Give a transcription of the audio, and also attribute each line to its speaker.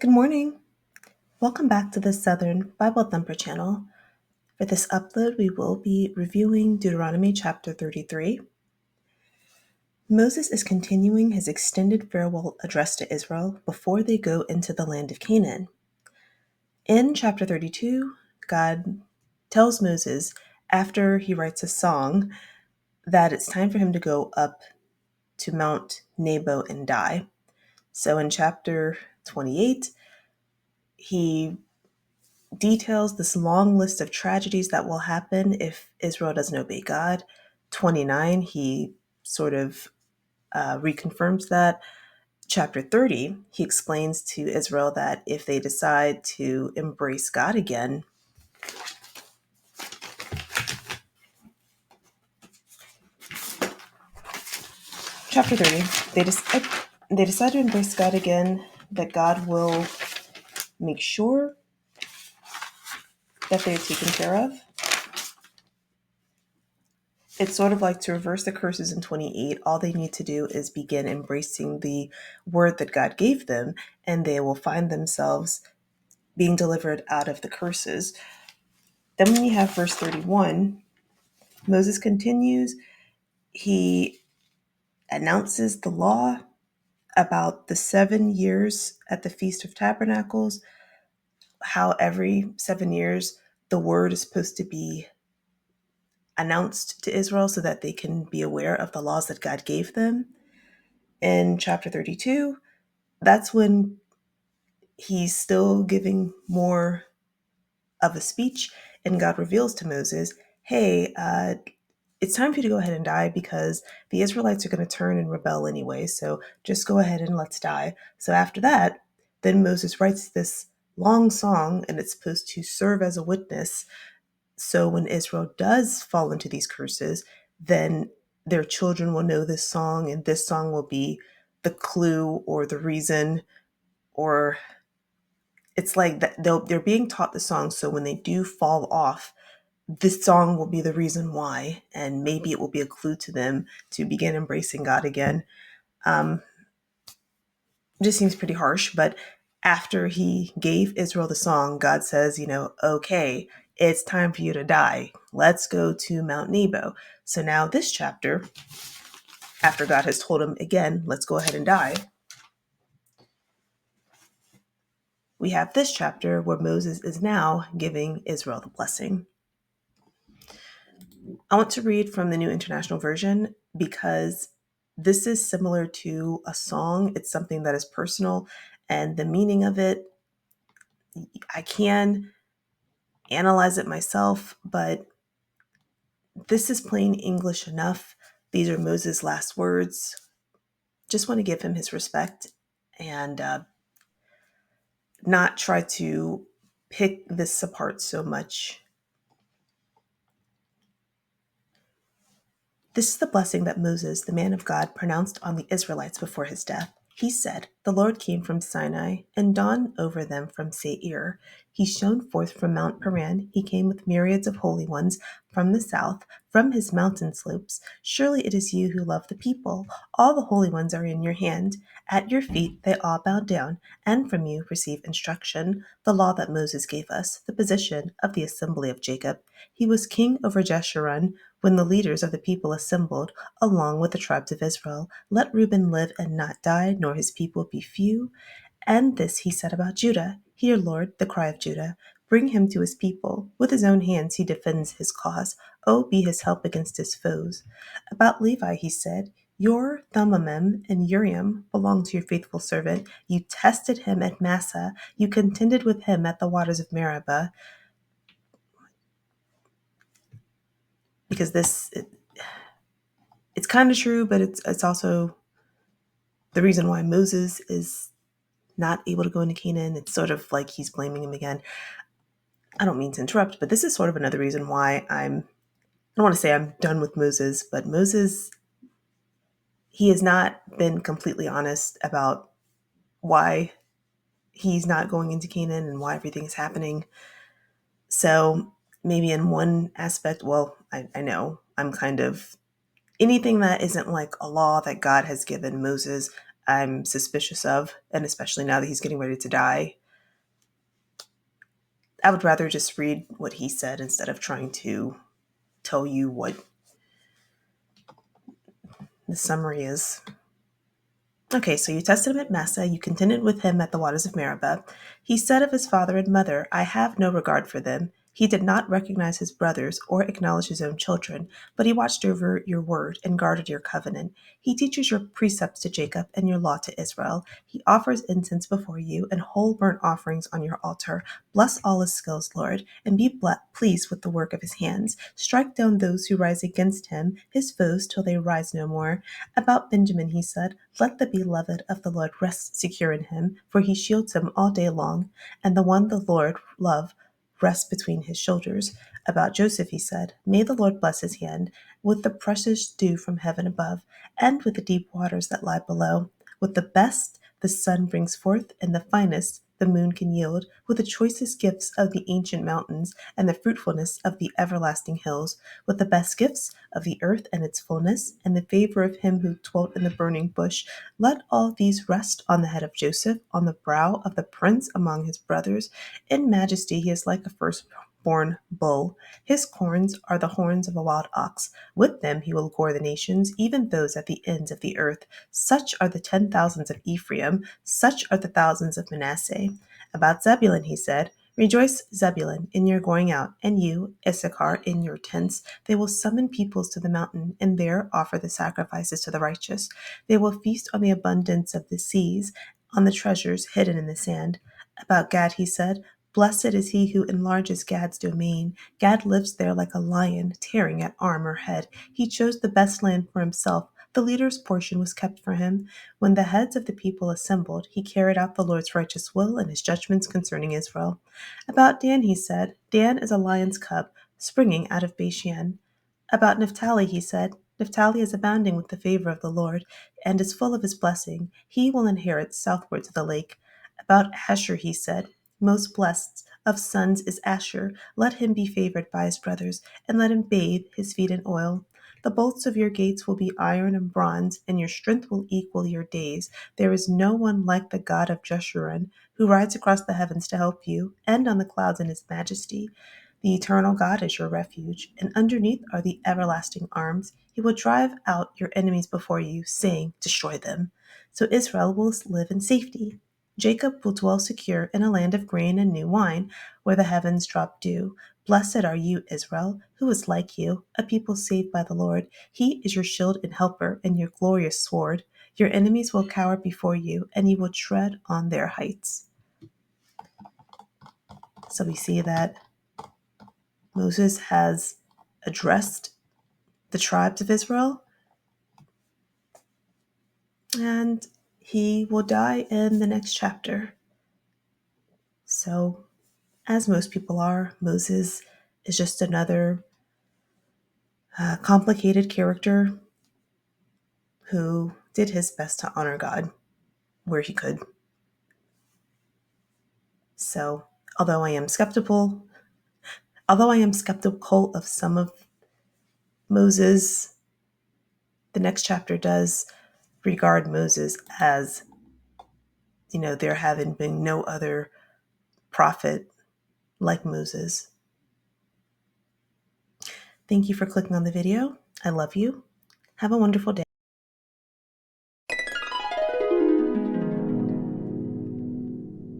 Speaker 1: Good morning. Welcome back to the Southern Bible Thumper channel. For this upload, we will be reviewing Deuteronomy chapter 33. Moses is continuing his extended farewell address to Israel before they go into the land of Canaan. In chapter 32, God tells Moses, after he writes a song, that it's time for him to go up to Mount Nebo and die. So in chapter 28, he details this long list of tragedies that will happen if Israel doesn't obey God. 29, he sort of reconfirms that. Chapter 30, he explains to Israel that if they decide to embrace God again, chapter 30, they decide to embrace God again, that God will make sure that they're taken care of. It's sort of like to reverse the curses in 28. All they need to do is begin embracing the word that God gave them, and they will find themselves being delivered out of the curses. Then when you have verse 31, Moses continues. He announces the law about the 7 years at the Feast of Tabernacles, how every 7 years the word is supposed to be announced to Israel so that they can be aware of the laws that God gave them. In chapter 32, that's when he's still giving more of a speech, and God reveals to Moses, hey, it's time for you to go ahead and die because the Israelites are going to turn and rebel anyway, so just go ahead and let's die. So after that, then Moses writes this long song, and it's supposed to serve as a witness. So when Israel does fall into these curses, then their children will know this song, and this song will be the clue or the reason, or it's like that they're being taught the song. So when they do fall off, this song will be the reason why, and maybe it will be a clue to them to begin embracing God again. It just seems pretty harsh, but after he gave Israel the song, God says, okay, it's time for you to die. Let's go to Mount Nebo. So now this chapter, after God has told him again, let's go ahead and die, we have this chapter where Moses is now giving Israel the blessing. I want to read from the New International Version because this is similar to a song. It's something that is personal, and the meaning of it, I can analyze it myself, but this is plain English enough. These are Moses' last words. Just want to give him his respect and not try to pick this apart so much. This is the blessing that Moses, the man of God, pronounced on the Israelites before his death. He said, the Lord came from Sinai and dawned over them from Seir. He shone forth from Mount Paran. He came with myriads of holy ones from the south, from his mountain slopes. Surely it is you who love the people. All the holy ones are in your hand. At your feet they all bow down, and from you receive instruction, the law that Moses gave us, the position of the assembly of Jacob. He was king over Jeshurun when the leaders of the people assembled, along with the tribes of Israel. Let Reuben live and not die, nor his people be few. And this he said about Judah. Hear, Lord, the cry of Judah. Bring him to his people. With his own hands he defends his cause. Oh, be his help against his foes. About Levi he said, your Thummim and Uriim belong to your faithful servant. You tested him at Massa. You contended with him at the waters of Meribah. Because it's kind of true, but it's also the reason why Moses is not able to go into Canaan. It's sort of like he's blaming him again. I don't mean to interrupt, but this is sort of another reason why I don't want to say I'm done with Moses, but Moses, he has not been completely honest about why he's not going into Canaan and why everything is happening. So maybe in one aspect, well, I know I'm kind of anything that isn't like a law that God has given Moses, I'm suspicious of, and especially now that he's getting ready to die. I would rather just read what he said instead of trying to tell you what the summary is. Okay, so you tested him at Massa, you contended with him at the waters of Meribah. He said of his father and mother, I have no regard for them. He did not recognize his brothers or acknowledge his own children, but he watched over your word and guarded your covenant. He teaches your precepts to Jacob and your law to Israel. He offers incense before you and whole burnt offerings on your altar. Bless all his skills, Lord, and be pleased with the work of his hands. Strike down those who rise against him, his foes, till they rise no more. About Benjamin he said, let the beloved of the Lord rest secure in him, for he shields him all day long, and the one the Lord love rests between his shoulders. About Joseph he said, may the Lord bless his hand with the precious dew from heaven above, and with the deep waters that lie below. With the best the sun brings forth, and the finest the moon can yield, with the choicest gifts of the ancient mountains, and the fruitfulness of the everlasting hills, with the best gifts of the earth and its fullness, and the favor of him who dwelt in the burning bush. Let all these rest on the head of Joseph, on the brow of the prince among his brothers. In majesty he is like a firstborn bull. His horns are the horns of a wild ox. With them he will gore the nations, even those at the ends of the earth. Such are the 10,000s of Ephraim, such are the thousands of Manasseh. About Zebulun he said, rejoice, Zebulun, in your going out, and you, Issachar, in your tents. They will summon peoples to the mountain, and there offer the sacrifices to the righteous. They will feast on the abundance of the seas, on the treasures hidden in the sand. About Gad he said, blessed is he who enlarges Gad's domain. Gad lives there like a lion, tearing at arm or head. He chose the best land for himself. The leader's portion was kept for him. When the heads of the people assembled, he carried out the Lord's righteous will and his judgments concerning Israel. About Dan he said, Dan is a lion's cub, springing out of Bashan. About Naphtali he said, Naphtali is abounding with the favor of the Lord, and is full of his blessing. He will inherit southward to the lake. About Asher he said, most blessed of sons is Asher. Let him be favored by his brothers, and let him bathe his feet in oil. The bolts of your gates will be iron and bronze, and your strength will equal your days. There is no one like the God of Jeshurun, who rides across the heavens to help you, and on the clouds in his majesty. The eternal God is your refuge, and underneath are the everlasting arms. He will drive out your enemies before you, saying, destroy them. So Israel will live in safety. Jacob will dwell secure in a land of grain and new wine, where the heavens drop dew. Blessed are you, Israel, who is like you, a people saved by the Lord. He is your shield and helper, and your glorious sword. Your enemies will cower before you, and you will tread on their heights. So we see that Moses has addressed the tribes of Israel, and he will die in the next chapter. So, as most people are, Moses is just another complicated character who did his best to honor God where he could. So, although I am skeptical of some of Moses, the next chapter does regard Moses as, there having been no other prophet like Moses. Thank you for clicking on the video. I love you. Have a wonderful day.